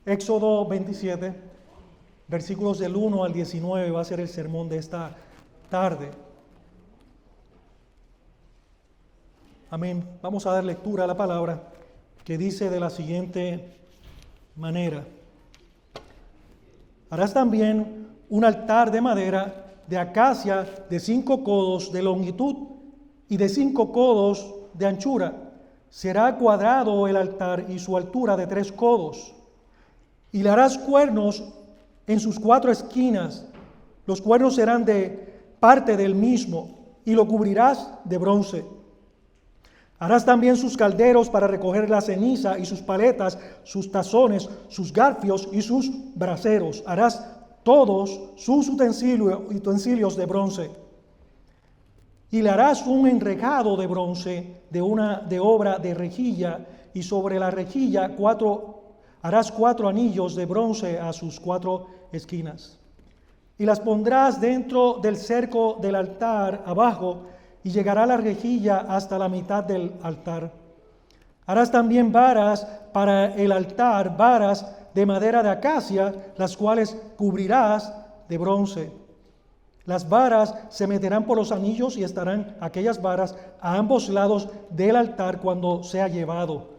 Éxodo 27, versículos del 1 al 19 va a ser el sermón de esta tarde. Amén. Vamos a dar lectura a la palabra que dice de la siguiente manera. Harás también un altar de madera de acacia de 5 codos de longitud y de 5 codos de anchura. Será cuadrado el altar y su altura de 3 codos. Y le harás cuernos en sus 4 esquinas. Los cuernos serán de parte del mismo y lo cubrirás de bronce. Harás también sus calderos para recoger la ceniza y sus paletas, sus tazones, sus garfios y sus braseros. Harás todos sus utensilios de bronce. Y le harás un enrejado de bronce de obra de rejilla, y sobre la rejilla harás 4 anillos de bronce a sus 4 esquinas. Y las pondrás dentro del cerco del altar abajo, y llegará la rejilla hasta la mitad del altar. Harás también varas para el altar, varas de madera de acacia, las cuales cubrirás de bronce. Las varas se meterán por los anillos y estarán aquellas varas a ambos lados del altar cuando sea llevado.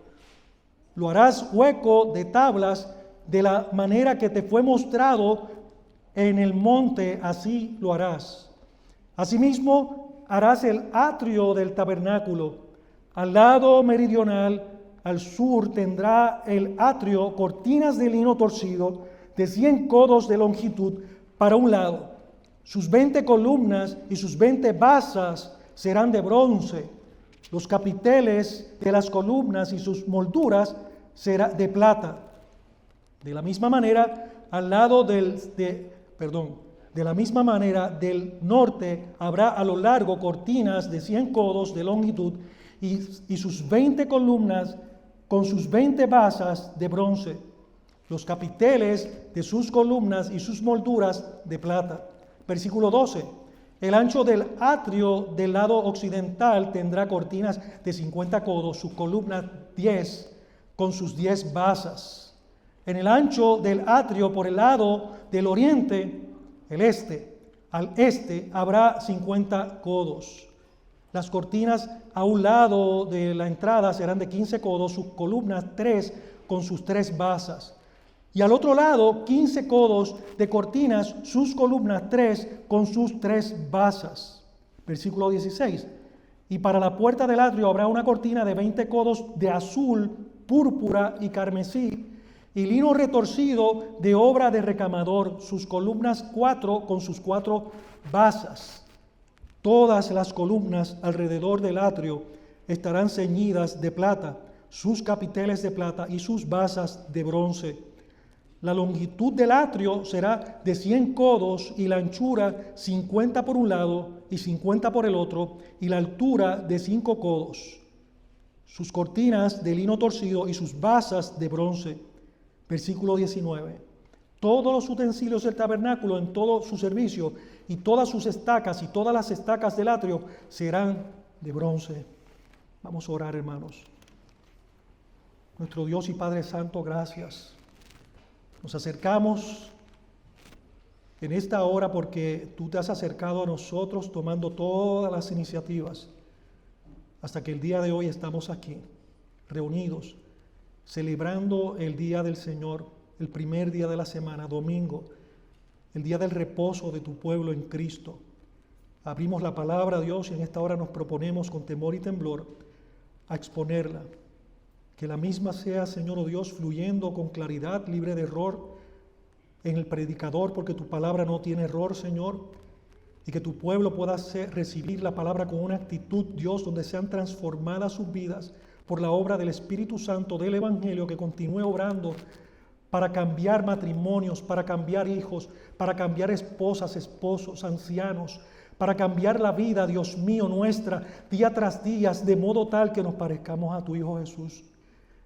Lo harás hueco de tablas de la manera que te fue mostrado en el monte, así lo harás. Asimismo, harás el atrio del tabernáculo. Al lado meridional, al sur, tendrá el atrio cortinas de lino torcido de 100 codos de longitud para un lado. Sus 20 columnas y sus 20 basas serán de bronce. Los capiteles de las columnas y sus molduras serán de plata. De la misma manera, de la misma manera, del norte habrá a lo largo cortinas de 100 codos de longitud y sus 20 columnas con sus 20 basas de bronce. Los capiteles de sus columnas y sus molduras de plata. Versículo 12. El ancho del atrio del lado occidental tendrá cortinas de 50 codos, sus columnas 10 con sus 10 basas. En el ancho del atrio por el lado del oriente, al este habrá 50 codos. Las cortinas a un lado de la entrada serán de 15 codos, sus columnas 3 con sus 3 basas. Y al otro lado 15 codos de cortinas, sus columnas 3 con sus 3 basas. Versículo 16. Y para la puerta del atrio habrá una cortina de 20 codos de azul, púrpura y carmesí, y lino retorcido de obra de recamador, sus columnas 4 con sus 4 basas. Todas las columnas alrededor del atrio estarán ceñidas de plata, sus capiteles de plata y sus basas de bronce. La longitud del atrio será de 100 codos y la anchura 50 por un lado y 50 por el otro, y la altura de 5 codos. Sus cortinas de lino torcido y sus basas de bronce. Versículo 19. Todos los utensilios del tabernáculo en todo su servicio y todas sus estacas y todas las estacas del atrio serán de bronce. Vamos a orar, hermanos. Nuestro Dios y Padre Santo, gracias. Nos acercamos en esta hora porque tú te has acercado a nosotros tomando todas las iniciativas hasta que el día de hoy estamos aquí, reunidos, celebrando el día del Señor, el primer día de la semana, domingo, el día del reposo de tu pueblo en Cristo. Abrimos la palabra, Dios, y en esta hora nos proponemos con temor y temblor a exponerla. Que la misma sea, Señor, oh Dios, fluyendo con claridad, libre de error en el predicador, porque tu palabra no tiene error, Señor, y que tu pueblo pueda recibir la palabra con una actitud, Dios, donde sean transformadas sus vidas por la obra del Espíritu Santo del Evangelio, que continúe obrando para cambiar matrimonios, para cambiar hijos, para cambiar esposas, esposos, ancianos, para cambiar la vida, Dios mío, nuestra, día tras día, de modo tal que nos parezcamos a tu Hijo Jesús.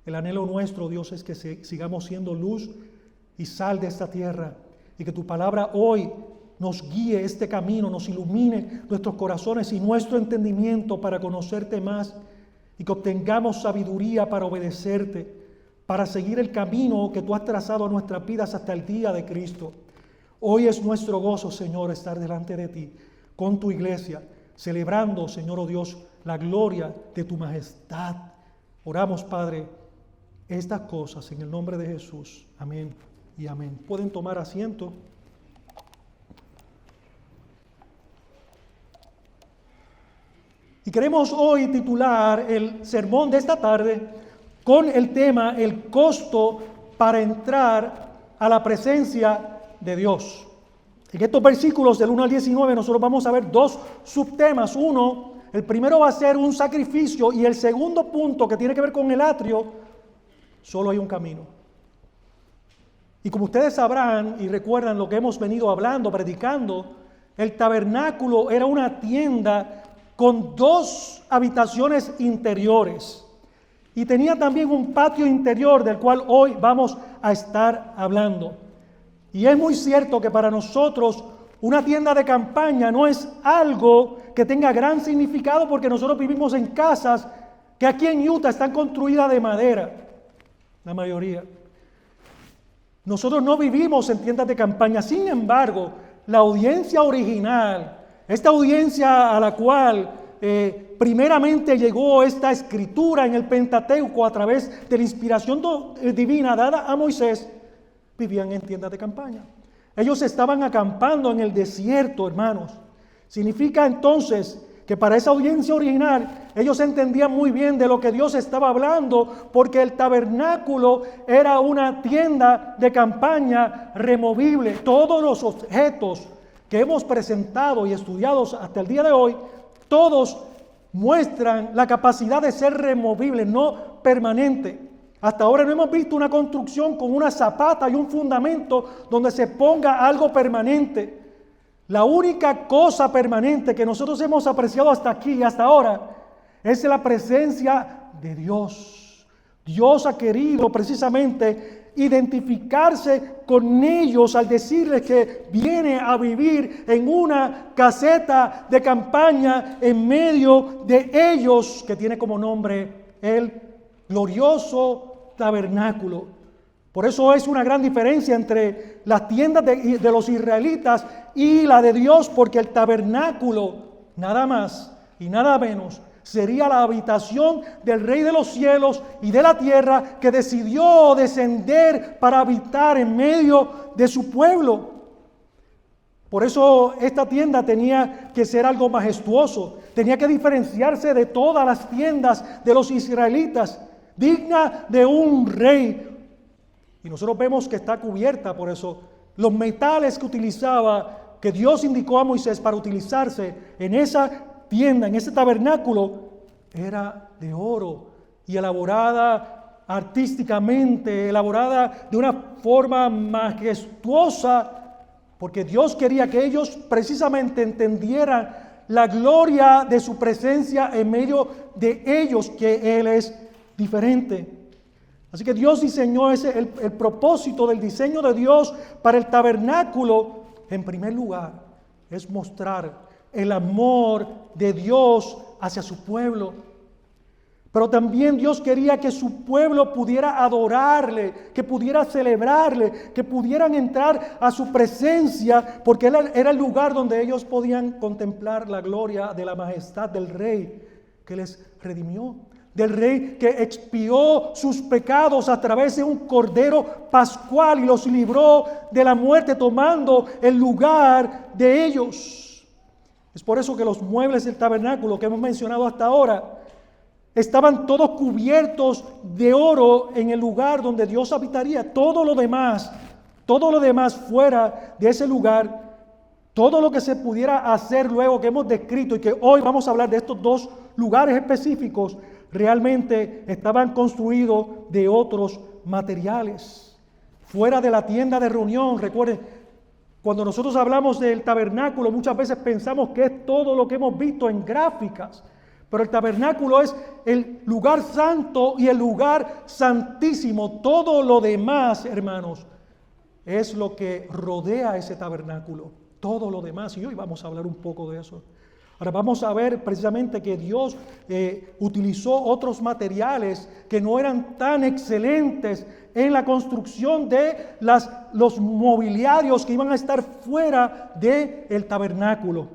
El anhelo nuestro, Dios, es que sigamos siendo luz y sal de esta tierra, y que tu palabra hoy nos guíe este camino, nos ilumine nuestros corazones y nuestro entendimiento para conocerte más, y que obtengamos sabiduría para obedecerte, para seguir el camino que tú has trazado a nuestras vidas hasta el día de Cristo. Hoy es nuestro gozo, Señor, estar delante de ti, con tu iglesia, celebrando, Señor, oh Dios, la gloria de tu majestad. Oramos, Padre, estas cosas en el nombre de Jesús. Amén y amén. Pueden tomar asiento. Y queremos hoy titular el sermón de esta tarde con el tema el costo para entrar a la presencia de Dios. En estos versículos del 1 al 19 nosotros vamos a ver dos subtemas. Uno, el primero va a ser un sacrificio, y el segundo punto, que tiene que ver con el atrio, solo hay un camino. Y como ustedes sabrán y recuerdan lo que hemos venido hablando, predicando, el tabernáculo era una tienda con dos habitaciones interiores, y tenía también un patio interior del cual hoy vamos a estar hablando. Y es muy cierto que para nosotros una tienda de campaña no es algo que tenga gran significado, porque nosotros vivimos en casas que aquí en Utah están construidas de madera, la mayoría. Nosotros no vivimos en tiendas de campaña. Sin embargo, la audiencia original, esta audiencia a la cual primeramente llegó esta escritura en el Pentateuco a través de la inspiración divina dada a Moisés, vivían en tiendas de campaña. Ellos estaban acampando en el desierto, hermanos. Significa entonces que para esa audiencia original ellos entendían muy bien de lo que Dios estaba hablando, porque el tabernáculo era una tienda de campaña removible. Todos los objetos que hemos presentado y estudiado hasta el día de hoy, todos muestran la capacidad de ser removible, no permanente. Hasta ahora no hemos visto una construcción con una zapata y un fundamento donde se ponga algo permanente. La única cosa permanente que nosotros hemos apreciado hasta aquí y hasta ahora es la presencia de Dios. Dios ha querido precisamente identificarse con ellos al decirles que viene a vivir en una caseta de campaña en medio de ellos, que tiene como nombre el glorioso tabernáculo. Por eso es una gran diferencia entre las tiendas de los israelitas y la de Dios, porque el tabernáculo, nada más y nada menos, sería la habitación del Rey de los cielos y de la tierra, que decidió descender para habitar en medio de su pueblo. Por eso esta tienda tenía que ser algo majestuoso, tenía que diferenciarse de todas las tiendas de los israelitas, digna de un rey. Y nosotros vemos que está cubierta por eso. Los metales que utilizaba, que Dios indicó a Moisés para utilizarse en esa tienda, en ese tabernáculo, era de oro y elaborada artísticamente, elaborada de una forma majestuosa, porque Dios quería que ellos precisamente entendieran la gloria de su presencia en medio de ellos, que Él es diferente. Así que Dios diseñó el propósito del diseño de Dios para el tabernáculo, en primer lugar, es mostrar el amor de Dios hacia su pueblo. Pero también Dios quería que su pueblo pudiera adorarle, que pudiera celebrarle, que pudieran entrar a su presencia, porque era el lugar donde ellos podían contemplar la gloria de la majestad del Rey que les redimió, del Rey que expió sus pecados a través de un cordero pascual y los libró de la muerte, tomando el lugar de ellos. Es por eso que los muebles del tabernáculo que hemos mencionado hasta ahora estaban todos cubiertos de oro en el lugar donde Dios habitaría. Todo lo demás fuera de ese lugar, todo lo que se pudiera hacer luego, que hemos descrito y que hoy vamos a hablar de estos dos lugares específicos, realmente estaban construidos de otros materiales. Fuera de la tienda de reunión, recuerden, cuando nosotros hablamos del tabernáculo, muchas veces pensamos que es todo lo que hemos visto en gráficas, pero el tabernáculo es el lugar santo y el lugar santísimo. Todo lo demás, hermanos, es lo que rodea ese tabernáculo. Todo lo demás, y hoy vamos a hablar un poco de eso. Ahora vamos a ver precisamente que Dios utilizó otros materiales que no eran tan excelentes en la construcción de los mobiliarios que iban a estar fuera del tabernáculo.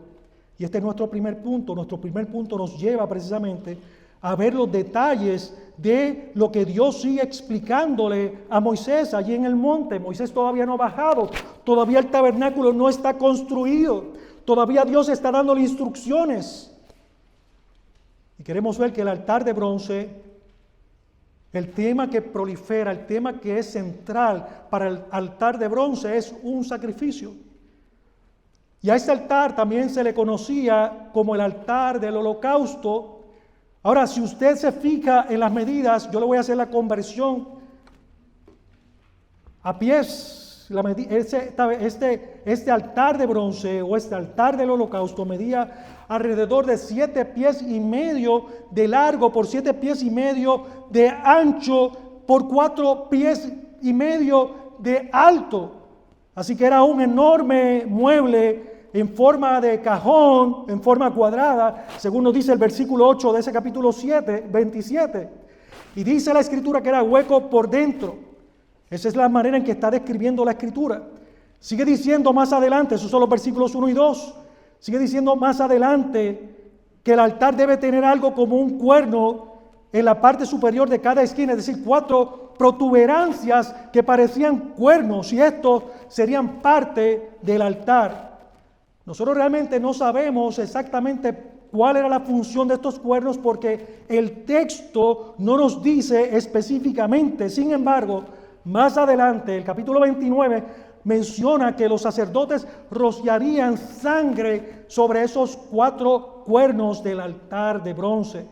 Y este es nuestro primer punto. Nuestro primer punto nos lleva precisamente a ver los detalles de lo que Dios sigue explicándole a Moisés allí en el monte. Moisés todavía no ha bajado, todavía el tabernáculo no está construido, todavía Dios está dándole instrucciones. Y queremos ver que el altar de bronce, el tema que prolifera, el tema que es central para el altar de bronce es un sacrificio. Y a este altar también se le conocía como el altar del holocausto. Ahora, si usted se fija en las medidas, yo le voy a hacer la conversión a pies. Este altar de bronce o este altar del holocausto medía alrededor de 7 pies y medio de largo por 7 pies y medio de ancho por 4 pies y medio de alto. Así que era un enorme mueble en forma de cajón, en forma cuadrada, según nos dice el versículo 8 de ese capítulo 27. Y dice la Escritura que era hueco por dentro. Esa es la manera en que está describiendo la Escritura. Sigue diciendo más adelante, esos son los versículos 1 y 2, sigue diciendo más adelante que el altar debe tener algo como un cuerno en la parte superior de cada esquina, es decir, 4 protuberancias que parecían cuernos, y estos serían parte del altar. Nosotros realmente no sabemos exactamente cuál era la función de estos cuernos porque el texto no nos dice específicamente. Sin embargo, más adelante, el capítulo 29 menciona que los sacerdotes rociarían sangre sobre esos 4 cuernos del altar de bronce.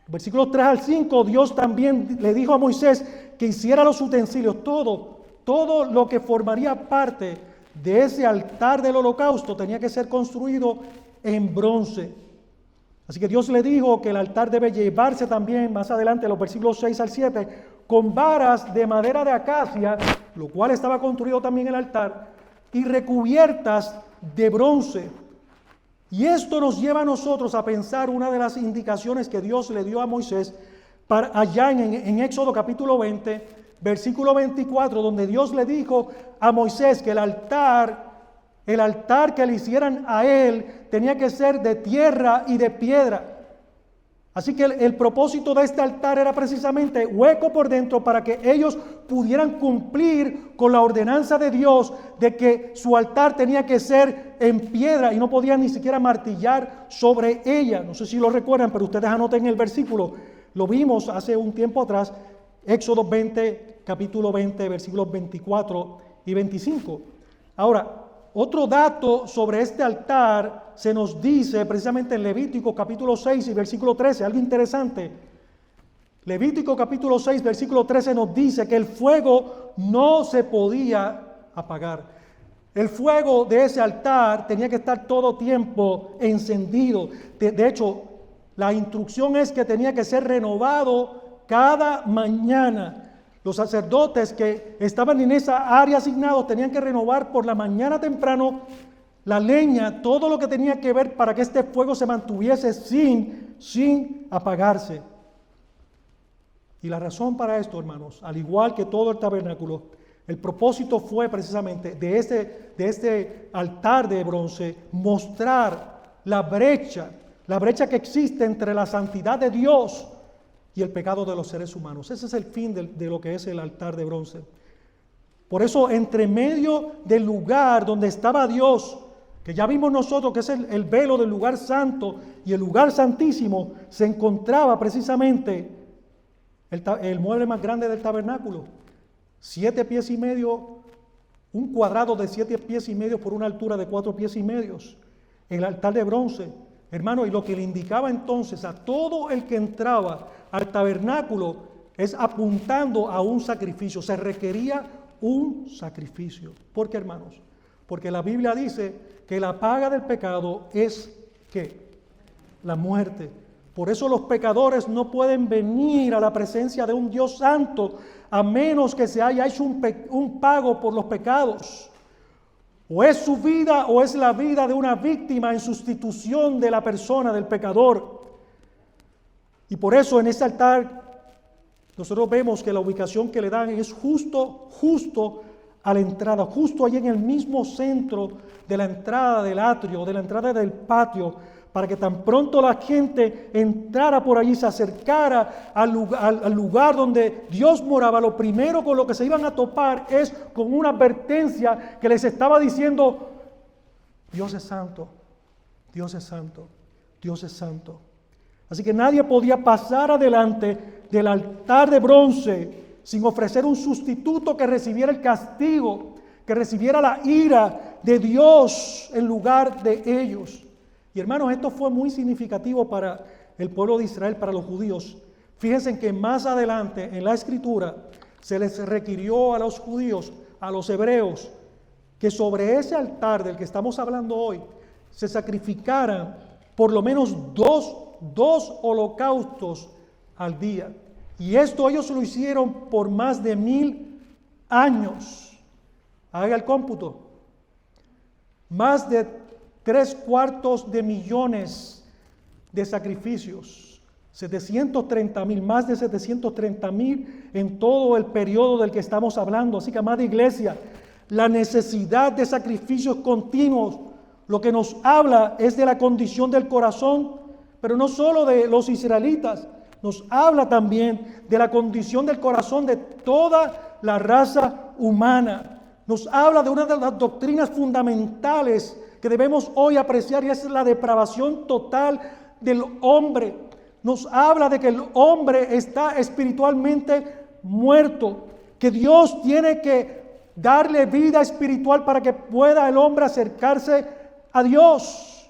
Versículos 3 al 5, Dios también le dijo a Moisés que hiciera los utensilios, todo lo que formaría parte de ese altar del holocausto tenía que ser construido en bronce. Así que Dios le dijo que el altar debe llevarse también, más adelante, los versículos 6 al 7, con varas de madera de acacia, lo cual estaba construido también el altar, y recubiertas de bronce. Y esto nos lleva a nosotros a pensar una de las indicaciones que Dios le dio a Moisés allá en Éxodo capítulo 20, versículo 24, donde Dios le dijo a Moisés que el altar que le hicieran a él tenía que ser de tierra y de piedra. Así que el propósito de este altar era precisamente hueco por dentro para que ellos pudieran cumplir con la ordenanza de Dios de que su altar tenía que ser en piedra y no podían ni siquiera martillar sobre ella. No sé si lo recuerdan, pero ustedes anoten el versículo. Lo vimos hace un tiempo atrás, Éxodo 20, capítulo 20, versículos 24 y 25. Ahora, otro dato sobre este altar se nos dice precisamente en Levítico capítulo 6 y versículo 13, algo interesante. Levítico capítulo 6, versículo 13 nos dice que el fuego no se podía apagar. El fuego de ese altar tenía que estar todo tiempo encendido. De hecho, la instrucción es que tenía que ser renovado cada mañana. Los sacerdotes que estaban en esa área asignados tenían que renovar por la mañana temprano la leña, todo lo que tenía que ver para que este fuego se mantuviese sin apagarse. Y la razón para esto, hermanos, al igual que todo el tabernáculo, el propósito fue precisamente de este altar de bronce mostrar la brecha que existe entre la santidad de Dios y el pecado de los seres humanos. Ese es el fin de lo que es el altar de bronce. Por eso, entre medio del lugar donde estaba Dios, que ya vimos nosotros que es el velo del lugar santo y el lugar santísimo, se encontraba precisamente el mueble más grande del tabernáculo. 7 pies y medio, un cuadrado de 7 pies y medio por una altura de 4 pies y medio. El altar de bronce, hermano, y lo que le indicaba entonces a todo el que entraba al tabernáculo es apuntando a un sacrificio. Se requería un sacrificio. ¿Por qué, hermanos? Porque la Biblia dice que la paga del pecado es ¿qué? La muerte. Por eso los pecadores no pueden venir a la presencia de un Dios santo a menos que se haya hecho un pago por los pecados. O es su vida o es la vida de una víctima en sustitución de la persona, del pecador. Y por eso en ese altar nosotros vemos que la ubicación que le dan es justo a la entrada, justo allí en el mismo centro de la entrada del atrio, de la entrada del patio, para que tan pronto la gente entrara por allí, se acercara al lugar donde Dios moraba, lo primero con lo que se iban a topar es con una advertencia que les estaba diciendo: Dios es santo, Dios es santo, Dios es santo. Así que nadie podía pasar adelante del altar de bronce sin ofrecer un sustituto que recibiera el castigo, que recibiera la ira de Dios en lugar de ellos. Y hermanos, esto fue muy significativo para el pueblo de Israel, para los judíos. Fíjense que más adelante en la Escritura se les requirió a los judíos, a los hebreos, que sobre ese altar del que estamos hablando hoy se sacrificaran por lo menos dos holocaustos al día. Y esto ellos lo hicieron por más de 1000 años. Haga el cómputo. Más de 3/4 millones de sacrificios. 730,000, más de 730,000 en todo el periodo del que estamos hablando. Así que, amada iglesia, la necesidad de sacrificios continuos, lo que nos habla es de la condición del corazón, pero no solo de los israelitas, nos habla también de la condición del corazón de toda la raza humana. Nos habla de una de las doctrinas fundamentales que debemos hoy apreciar, y es la depravación total del hombre. Nos habla de que el hombre está espiritualmente muerto, que Dios tiene que darle vida espiritual para que pueda el hombre acercarse a Dios.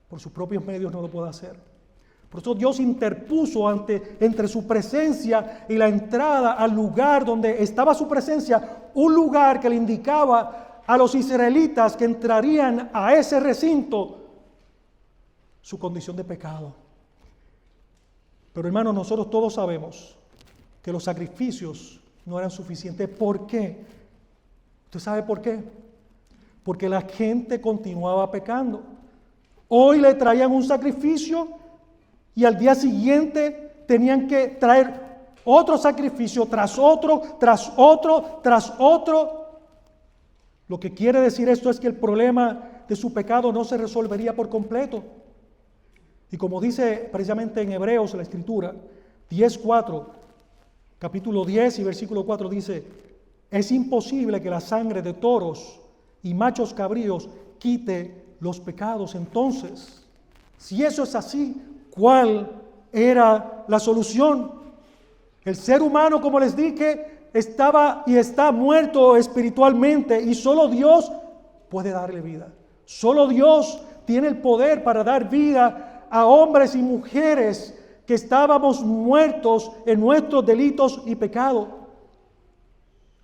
Por sus propios medios no lo puede hacer. Por eso Dios interpuso entre su presencia y la entrada al lugar donde estaba su presencia, un lugar que le indicaba a los israelitas que entrarían a ese recinto su condición de pecado. Pero hermanos, nosotros todos sabemos que los sacrificios no eran suficientes. ¿Por qué? ¿Usted sabe por qué? Porque la gente continuaba pecando. Hoy le traían un sacrificio y al día siguiente tenían que traer otro sacrificio tras otro, tras otro, tras otro. Lo que quiere decir esto es que el problema de su pecado no se resolvería por completo. Y como dice precisamente en Hebreos la Escritura, 10:4, capítulo 10 y versículo 4 dice: es imposible que la sangre de toros y machos cabríos quite los pecados. Entonces, si eso es así, ¿cuál era la solución? El ser humano, como les dije, estaba y está muerto espiritualmente, y solo Dios puede darle vida. Solo Dios tiene el poder para dar vida a hombres y mujeres que estábamos muertos en nuestros delitos y pecados.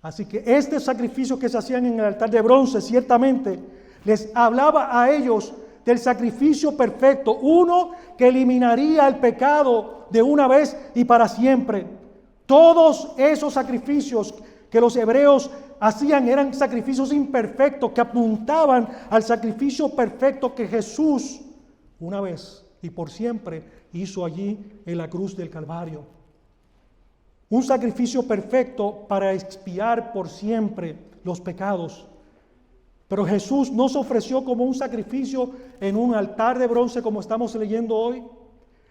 Así que este sacrificio que se hacían en el altar de bronce ciertamente les hablaba a ellos del sacrificio perfecto, uno que eliminaría el pecado de una vez y para siempre. Todos esos sacrificios que los hebreos hacían eran sacrificios imperfectos que apuntaban al sacrificio perfecto que Jesús una vez y por siempre hizo allí en la cruz del Calvario. Un sacrificio perfecto para expiar por siempre los pecados. Pero Jesús no se ofreció como un sacrificio en un altar de bronce como estamos leyendo hoy.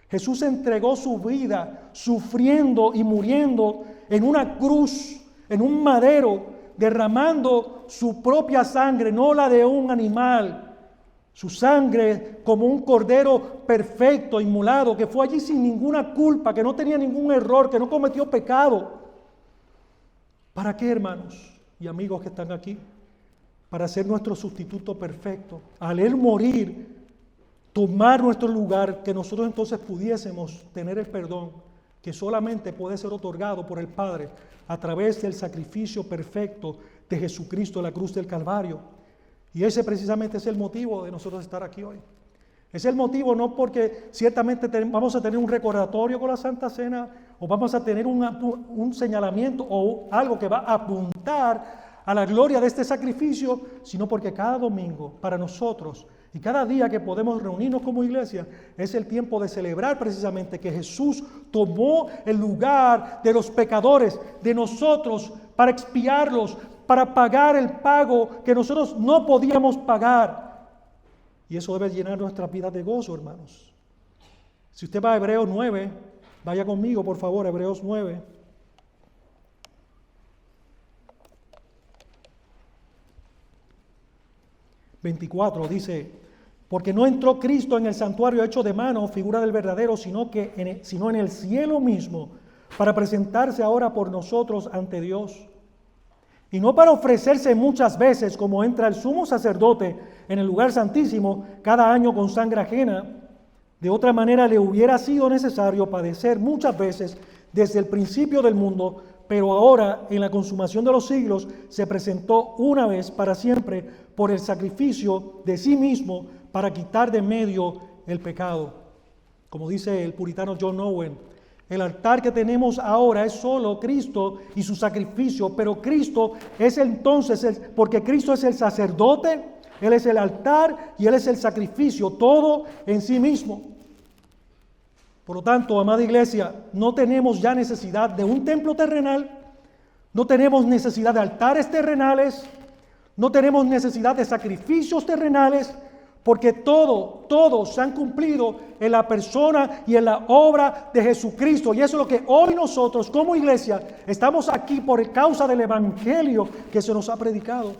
Jesús entregó su vida sufriendo y muriendo en una cruz, en un madero, derramando su propia sangre, no la de un animal. Su sangre como un cordero perfecto, inmolado, que fue allí sin ninguna culpa, que no tenía ningún error, que no cometió pecado. ¿Para qué, hermanos y amigos que están aquí? Para ser nuestro sustituto perfecto. Al Él morir, tomar nuestro lugar, que nosotros entonces pudiésemos tener el perdón que solamente puede ser otorgado por el Padre a través del sacrificio perfecto de Jesucristo en la cruz del Calvario. Y ese precisamente es el motivo de nosotros estar aquí hoy. Es el motivo no porque ciertamente vamos a tener un recordatorio con la Santa Cena o vamos a tener un señalamiento o algo que va a apuntar a la gloria de este sacrificio, sino porque cada domingo para nosotros y cada día que podemos reunirnos como iglesia es el tiempo de celebrar precisamente que Jesús tomó el lugar de los pecadores, de nosotros, para expiarlos, para pagar el pago que nosotros no podíamos pagar. Y eso debe llenar nuestras vidas de gozo, hermanos. Si usted va a Hebreos 9, vaya conmigo, por favor, Hebreos 9. ...24 dice: porque no entró Cristo en el santuario hecho de mano, figura del verdadero, sino en el cielo mismo, para presentarse ahora por nosotros ante Dios. Y no para ofrecerse muchas veces, como entra el sumo sacerdote en el lugar santísimo cada año con sangre ajena. De otra manera le hubiera sido necesario padecer muchas veces desde el principio del mundo, pero ahora, en la consumación de los siglos, se presentó una vez para siempre por el sacrificio de sí mismo para quitar de medio el pecado. Como dice el puritano John Owen, el altar que tenemos ahora es solo Cristo y su sacrificio, pero Cristo es entonces, porque Cristo es el sacerdote, Él es el altar y Él es el sacrificio, todo en sí mismo. Por lo tanto, amada iglesia, no tenemos ya necesidad de un templo terrenal, no tenemos necesidad de altares terrenales, no tenemos necesidad de sacrificios terrenales, porque todos se han cumplido en la persona y en la obra de Jesucristo. Y eso es lo que hoy nosotros como iglesia estamos aquí por causa del evangelio que se nos ha predicado.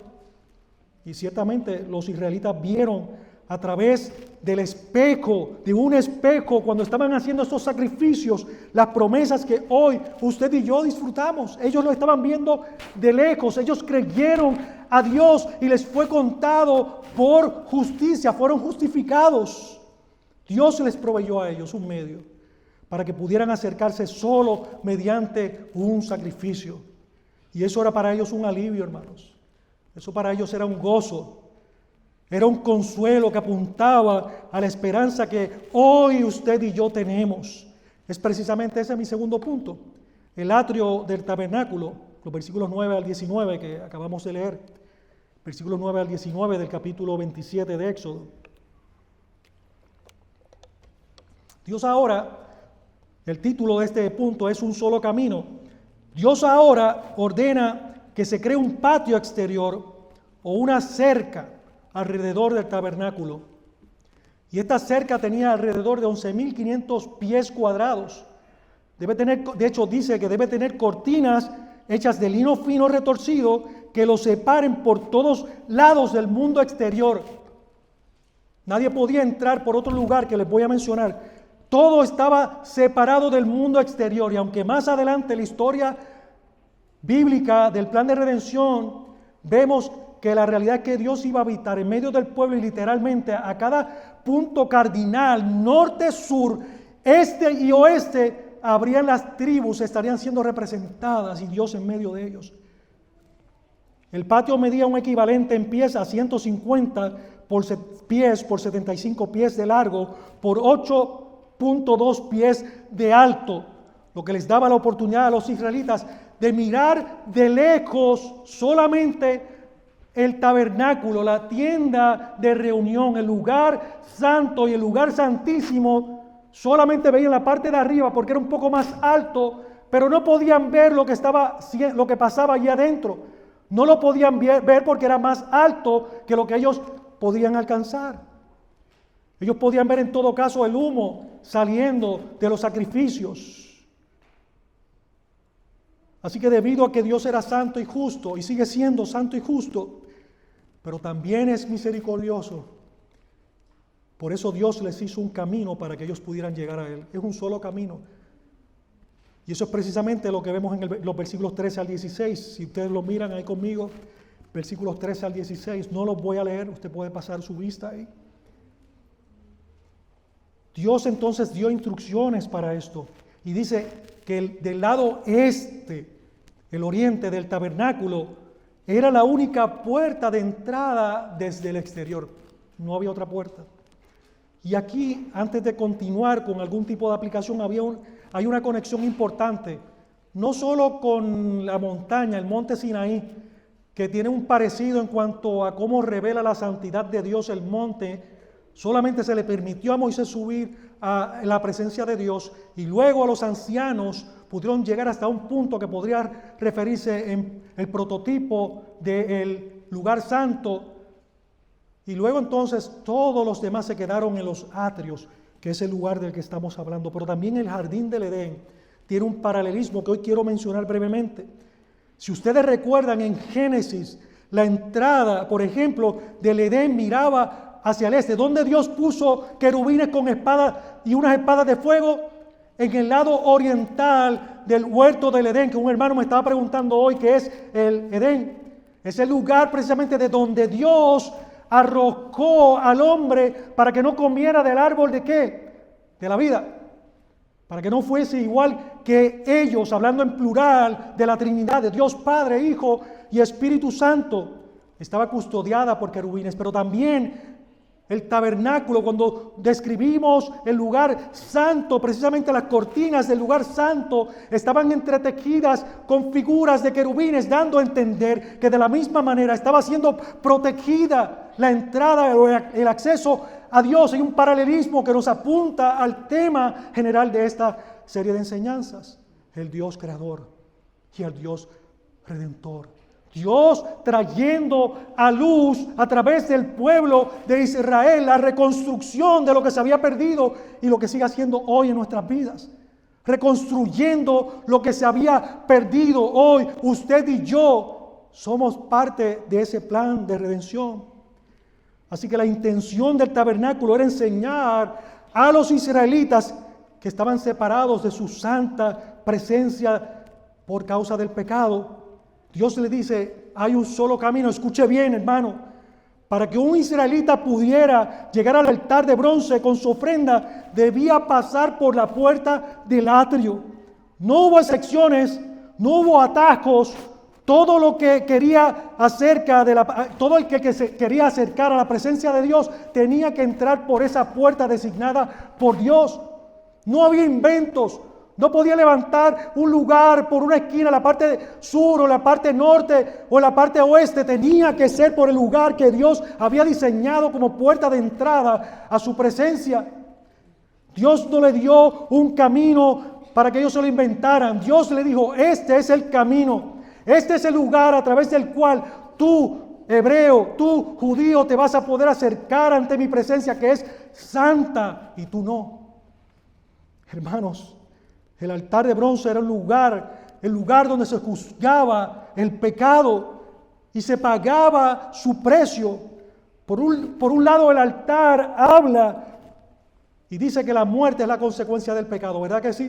Y ciertamente los israelitas vieron a través del espejo, de un espejo, cuando estaban haciendo estos sacrificios, las promesas que hoy usted y yo disfrutamos. Ellos lo estaban viendo de lejos, ellos creyeron a Dios y les fue contado por justicia, fueron justificados. Dios les proveyó a ellos un medio para que pudieran acercarse solo mediante un sacrificio. Y eso era para ellos un alivio, hermanos. Eso para ellos era un gozo. Era un consuelo que apuntaba a la esperanza que hoy usted y yo tenemos. Es precisamente ese mi segundo punto. El atrio del tabernáculo, los versículos 9 al 19 que acabamos de leer. Versículos 9 al 19 del capítulo 27 de Éxodo. Dios ahora, el título de este punto es un solo camino. Dios ahora ordena que se cree un patio exterior o una cerca alrededor del tabernáculo. Y esta cerca tenía alrededor de 11.500 pies cuadrados. De hecho, dice que debe tener cortinas hechas de lino fino retorcido que lo separen por todos lados del mundo exterior. Nadie podía entrar por otro lugar que les voy a mencionar. Todo estaba separado del mundo exterior. Y aunque más adelante la historia bíblica del plan de redención vemos que la realidad es que Dios iba a habitar en medio del pueblo y literalmente a cada punto cardinal, norte, sur, este y oeste, habrían las tribus, estarían siendo representadas y Dios en medio de ellos. El patio medía un equivalente en pies a 150 pies por 75 pies de largo, por 8.2 pies de alto, lo que les daba la oportunidad a los israelitas de mirar de lejos solamente el tabernáculo, la tienda de reunión, el lugar santo y el lugar santísimo. Solamente veían la parte de arriba porque era un poco más alto, pero no podían ver lo que pasaba allí adentro. No lo podían ver porque era más alto que lo que ellos podían alcanzar. Ellos podían ver en todo caso el humo saliendo de los sacrificios. Así que debido a que Dios era santo y justo y sigue siendo santo y justo, pero también es misericordioso, por eso Dios les hizo un camino para que ellos pudieran llegar a Él. Es un solo camino. Y eso es precisamente lo que vemos en los versículos 13 al 16. Si ustedes lo miran ahí conmigo, versículos 13 al 16, no los voy a leer, usted puede pasar su vista ahí. Dios entonces dio instrucciones para esto y dice que del lado este, el oriente del tabernáculo, era la única puerta de entrada desde el exterior. No había otra puerta. Y aquí, antes de continuar con algún tipo de aplicación, hay una conexión importante, no solo con la montaña, el monte Sinaí, que tiene un parecido en cuanto a cómo revela la santidad de Dios el monte. Solamente se le permitió a Moisés subir a la presencia de Dios, y luego a los ancianos pudieron llegar hasta un punto que podría referirse en el prototipo del lugar santo, y luego entonces todos los demás se quedaron en los atrios, que es el lugar del que estamos hablando. Pero también el jardín del Edén tiene un paralelismo que hoy quiero mencionar brevemente. Si ustedes recuerdan, en Génesis, la entrada, por ejemplo, del Edén miraba hacia el este, donde Dios puso querubines con espadas y unas espadas de fuego en el lado oriental del huerto del Edén, que un hermano me estaba preguntando hoy qué es el Edén. Es el lugar precisamente de donde Dios arrojó al hombre para que no comiera del árbol de ¿qué? De la vida, para que no fuese igual que ellos, hablando en plural de la Trinidad, de Dios Padre, Hijo y Espíritu Santo. Estaba custodiada por querubines, pero también el tabernáculo, cuando describimos el lugar santo, precisamente las cortinas del lugar santo estaban entretejidas con figuras de querubines, dando a entender que de la misma manera estaba siendo protegida la entrada o el acceso a Dios. Hay un paralelismo que nos apunta al tema general de esta serie de enseñanzas: el Dios creador y el Dios redentor. Dios trayendo a luz a través del pueblo de Israel la reconstrucción de lo que se había perdido y lo que sigue haciendo hoy en nuestras vidas. Reconstruyendo lo que se había perdido hoy. Usted y yo somos parte de ese plan de redención. Así que la intención del tabernáculo era enseñar a los israelitas que estaban separados de su santa presencia por causa del pecado. Dios le dice, hay un solo camino. Escuche bien, hermano. Para que un israelita pudiera llegar al altar de bronce con su ofrenda, debía pasar por la puerta del atrio. No hubo excepciones, no hubo atajos. Todo lo que quería todo el que se quería acercar a la presencia de Dios tenía que entrar por esa puerta designada por Dios. No había inventos. No podía levantar un lugar por una esquina, la parte sur o la parte norte o la parte oeste. Tenía que ser por el lugar que Dios había diseñado como puerta de entrada a su presencia. Dios no le dio un camino para que ellos se lo inventaran. Dios le dijo, este es el camino. Este es el lugar a través del cual tú, hebreo, tú, judío, te vas a poder acercar ante mi presencia, que es santa, y tú no. Hermanos, el altar de bronce era el lugar donde se juzgaba el pecado y se pagaba su precio. Por un lado, el altar habla y dice que la muerte es la consecuencia del pecado, ¿verdad que sí?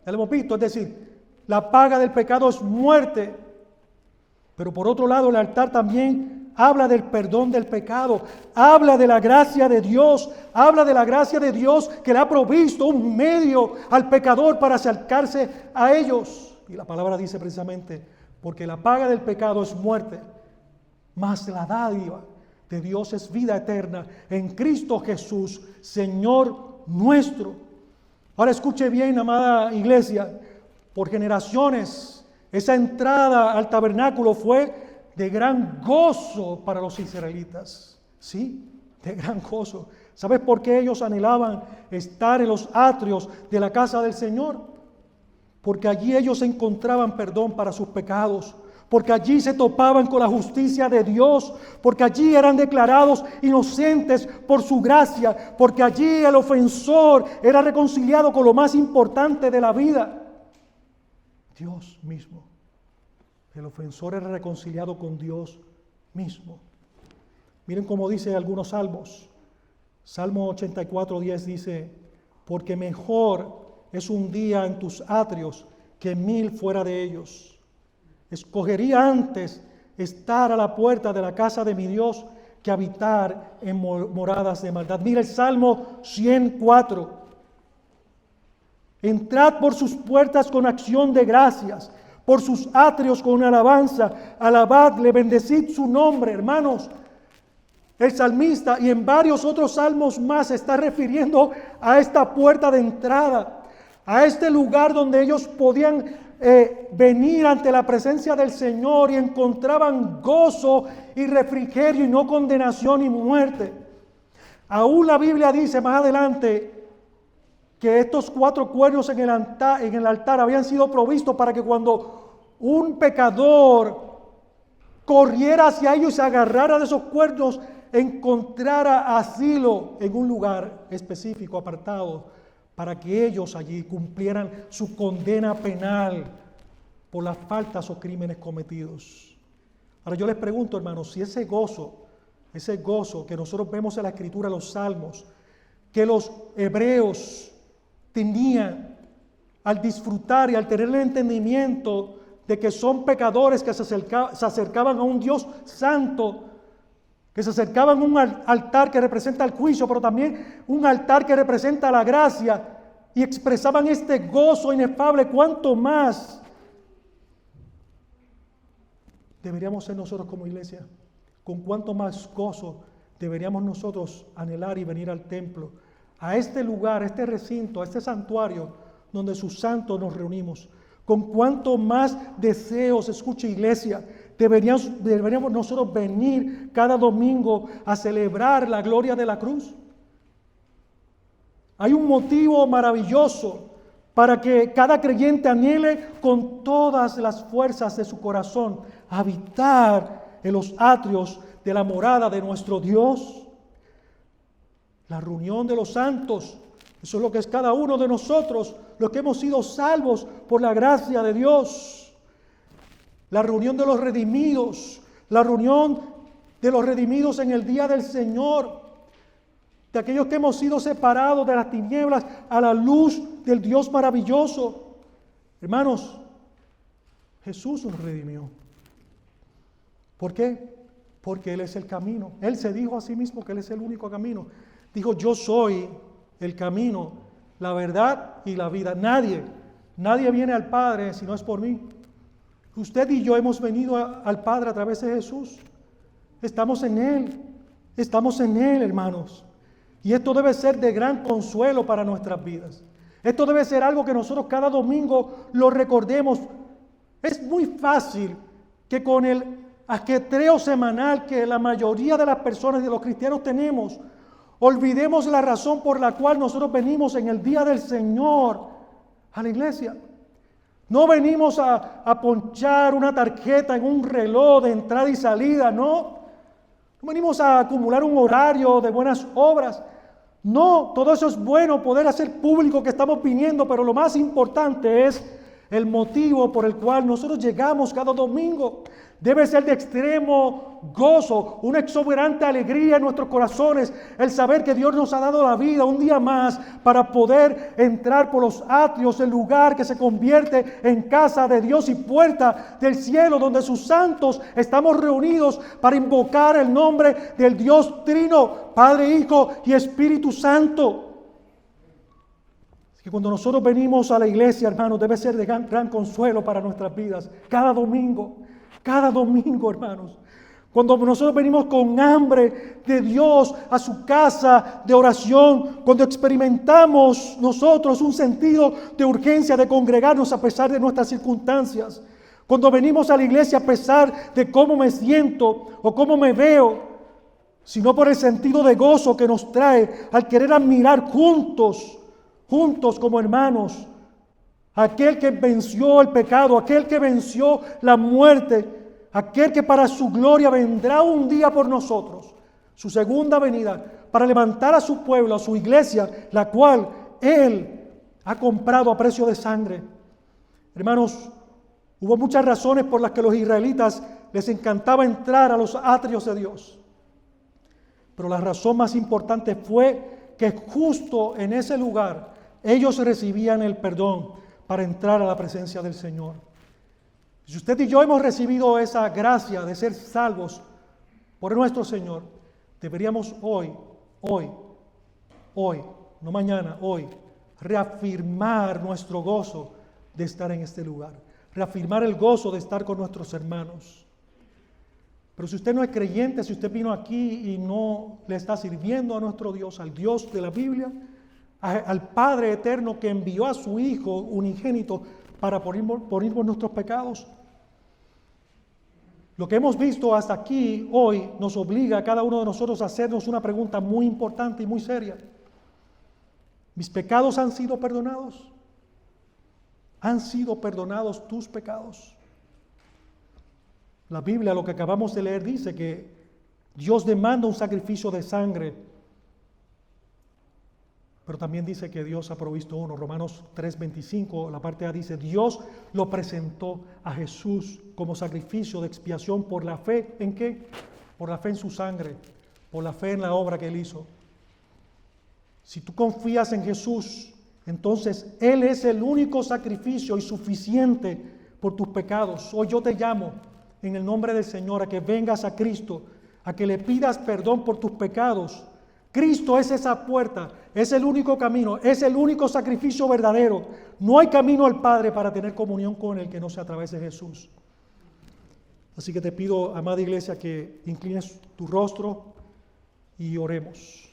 Ya lo hemos visto, es decir, la paga del pecado es muerte. Pero por otro lado, el altar también habla del perdón del pecado, habla de la gracia de Dios, habla de la gracia de Dios que le ha provisto un medio al pecador para acercarse a ellos. Y la palabra dice precisamente, porque la paga del pecado es muerte, mas la dádiva de Dios es vida eterna en Cristo Jesús, Señor nuestro. Ahora escuche bien, amada iglesia, por generaciones esa entrada al tabernáculo fue de gran gozo para los israelitas. Sí, de gran gozo. ¿Sabes por qué ellos anhelaban estar en los atrios de la casa del Señor? Porque allí ellos encontraban perdón para sus pecados. Porque allí se topaban con la justicia de Dios. Porque allí eran declarados inocentes por su gracia. Porque allí el ofensor era reconciliado con lo más importante de la vida: Dios mismo. El ofensor era reconciliado con Dios mismo. Miren cómo dice algunos salmos. Salmo 84:10 dice, porque mejor es un día en tus atrios que 1000 fuera de ellos. Escogería antes estar a la puerta de la casa de mi Dios que habitar en moradas de maldad. Mira el Salmo 104. Entrad por sus puertas con acción de gracias, por sus atrios con alabanza, alabadle, bendecid su nombre. Hermanos, el salmista y en varios otros salmos más se está refiriendo a esta puerta de entrada, a este lugar donde ellos podían venir ante la presencia del Señor y encontraban gozo y refrigerio y no condenación y muerte. Aún la Biblia dice más adelante que estos 4 cuernos en el altar habían sido provistos para que cuando un pecador corriera hacia ellos y se agarrara de esos cuernos, encontrara asilo en un lugar específico, apartado, para que ellos allí cumplieran su condena penal por las faltas o crímenes cometidos. Ahora yo les pregunto, hermanos, si ese gozo que nosotros vemos en la Escritura, los Salmos, que los hebreos tenían al disfrutar y al tener el entendimiento de que son pecadores que se acercaban a un Dios santo, que se acercaban a un altar que representa el juicio, pero también un altar que representa la gracia, y expresaban este gozo inefable, ¿cuánto más deberíamos ser nosotros como iglesia? ¿Con cuánto más gozo deberíamos nosotros anhelar y venir al templo, a este lugar, a este recinto, a este santuario donde sus santos nos reunimos? Con cuánto más deseos, escucha iglesia, deberíamos nosotros venir cada domingo a celebrar la gloria de la cruz. Hay un motivo maravilloso para que cada creyente anhele con todas las fuerzas de su corazón habitar en los atrios de la morada de nuestro Dios. La reunión de los santos, eso es lo que es cada uno de nosotros, los que hemos sido salvos por la gracia de Dios. La reunión de los redimidos, la reunión de los redimidos en el día del Señor, de aquellos que hemos sido separados de las tinieblas a la luz del Dios maravilloso. Hermanos, Jesús nos redimió. ¿Por qué? Porque Él es el camino. Él se dijo a sí mismo que Él es el único camino. Dijo, yo soy el camino, la verdad y la vida. Nadie viene al Padre si no es por mí. Usted y yo hemos venido al Padre a través de Jesús. Estamos en Él, hermanos. Y esto debe ser de gran consuelo para nuestras vidas. Esto debe ser algo que nosotros cada domingo lo recordemos. Es muy fácil que con el ajetreo semanal que la mayoría de las personas, de los cristianos tenemos, olvidemos la razón por la cual nosotros venimos en el día del Señor a la iglesia. No venimos a ponchar una tarjeta en un reloj de entrada y salida, no. No venimos a acumular un horario de buenas obras. No, todo eso es bueno, poder hacer público que estamos viniendo, pero lo más importante es el motivo por el cual nosotros llegamos cada domingo. Debe ser de extremo gozo, una exuberante alegría en nuestros corazones, el saber que Dios nos ha dado la vida un día más para poder entrar por los atrios, el lugar que se convierte en casa de Dios y puerta del cielo, donde sus santos estamos reunidos para invocar el nombre del Dios Trino, Padre, Hijo y Espíritu Santo. Así que cuando nosotros venimos a la iglesia, hermanos, debe ser de gran consuelo para nuestras vidas, cada domingo, hermanos. Cuando nosotros venimos con hambre de Dios a su casa de oración, cuando experimentamos nosotros un sentido de urgencia de congregarnos a pesar de nuestras circunstancias, cuando venimos a la iglesia a pesar de cómo me siento o cómo me veo, sino por el sentido de gozo que nos trae al querer admirar juntos como hermanos, aquel que venció el pecado, aquel que venció la muerte, aquel que para su gloria vendrá un día por nosotros, su segunda venida, para levantar a su pueblo, a su iglesia, la cual Él ha comprado a precio de sangre. Hermanos, hubo muchas razones por las que a los israelitas les encantaba entrar a los atrios de Dios. Pero la razón más importante fue que justo en ese lugar ellos recibían el perdón para entrar a la presencia del Señor. Si usted y yo hemos recibido esa gracia de ser salvos por nuestro Señor, deberíamos hoy, no mañana, hoy, reafirmar nuestro gozo de estar en este lugar, reafirmar el gozo de estar con nuestros hermanos. Pero si usted no es creyente, si usted vino aquí y no le está sirviendo a nuestro Dios, al Dios de la Biblia, al Padre eterno que envió a su Hijo unigénito para morir por nuestros pecados. Lo que hemos visto hasta aquí hoy nos obliga a cada uno de nosotros a hacernos una pregunta muy importante y muy seria. ¿Mis pecados han sido perdonados? ¿Han sido perdonados tus pecados? La Biblia, lo que acabamos de leer, dice que Dios demanda un sacrificio de sangre, pero también dice que Dios ha provisto uno. Romanos 3:25, la parte A dice, Dios lo presentó a Jesús como sacrificio de expiación por la fe. ¿En qué? Por la fe en su sangre, por la fe en la obra que Él hizo. Si tú confías en Jesús, entonces Él es el único sacrificio y suficiente por tus pecados. Hoy yo te llamo en el nombre del Señor a que vengas a Cristo, a que le pidas perdón por tus pecados. Cristo es esa puerta, es el único camino, es el único sacrificio verdadero. No hay camino al Padre para tener comunión con Él que no sea a través de Jesús. Así que te pido, amada iglesia, que inclines tu rostro y oremos.